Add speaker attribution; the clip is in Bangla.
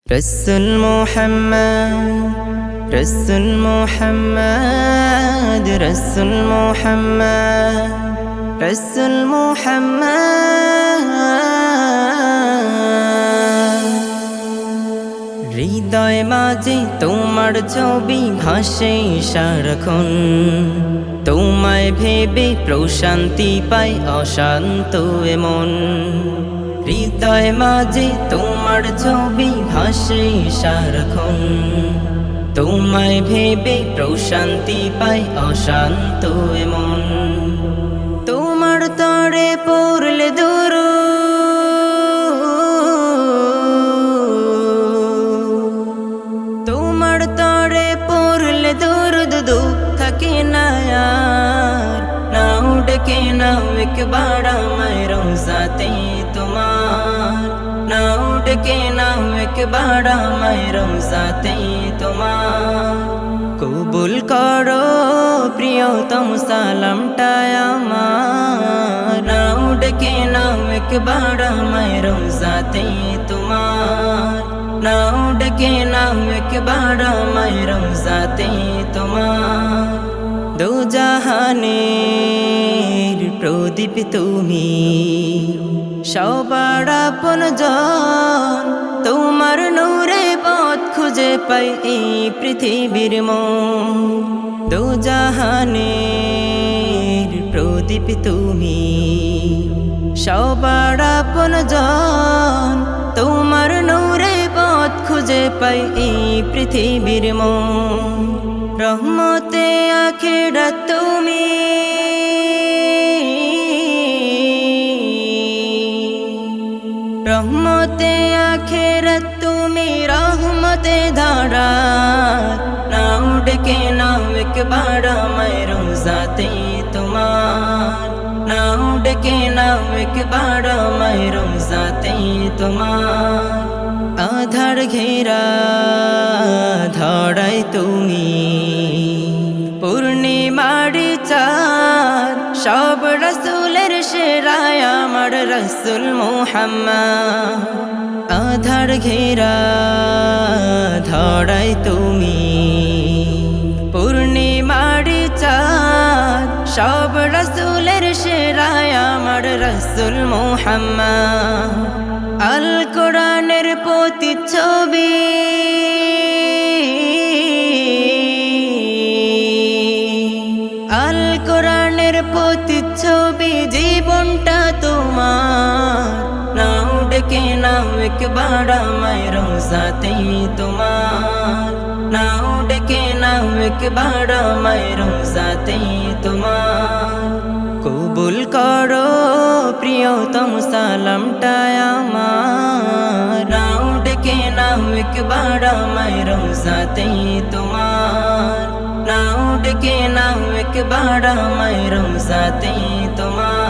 Speaker 1: রসুল মুহাম্মদ রসুল মুহাম্মদ রসুল মুহাম্মদ রসুল মুহাম্মদ হৃদয় মাঝে তোমার ছবি ভাসে সারাক্ষণ, তোমায় ভেবে প্রশান্তি পাই অশান্ত মন। হৃদয় মাঝে তোমার ছবি ভাসে সারাক্ষণ, তোমায় ভেবে প্রশান্তি পাই অশান্ত মন। তোমার তরে পড়লে দুরূদ, তোমার তরে পড়লে দুরূদ দুঃখ থাকে না আর। নাও ডেকে নাও একবার আমায় রোজাতে তোমার, নাও ডেকে নাও একবার আমায় রোজাতে তোমার। কবুল করো প্রিয়তম সালামটা আমার, নাও ডেকে নাও একবার আমায় রোজাতে তোমার, নাও ডেকে নাও একবার আমায় রোজাতে তোমার। দো জাহানের প্রদীপ তুমি, সবার আপনজন, তোমার নূরে পথ খুঁজে পাই এই পৃথিবীর মন। দো জাহানের প্রদীপ তুমি, সবার আপনজন, তোমার নূরে পথ খুঁজে পাই এই পৃথিবীর মন। রহমতে আখিরাত তুমি, রহমতে আখিরাত তুমি, রহমতে ধারা। নাও ডেকে নাও একবার আমায় রোজাতে তোমার, নাও ডেকে নাও একবার আমায় রোজাতে তোমার। আধার ঘেরা ধরাই তুমি, পূর্ণিমারি চাঁদ, সব রসুলের সেরায় আমার রসুল মুহাম্মদ। আধার ঘেরা ধরাই তুমি, পূর্ণিমারি চাঁদ, সব রসুলের সেরায় আমার রসুল মুহাম্মদ। আল কোরআনের প্রতিচ্ছবি, আল কোরআনের প্রতিচ্ছবি, জীবনটা তোমার। নাও ডেকে নাও একবার আমায় রোজাতে তোমার, নাও ডেকে নাও একবার আমায় রোজাতে তোমার। কবুল করো প্রিয়তম সালামটা আমার, নাও ডেকে নাও একবার আমায় রোজাতে তোমার, নাও ডেকে নাও একবার আমায় রোজাতে তোমার।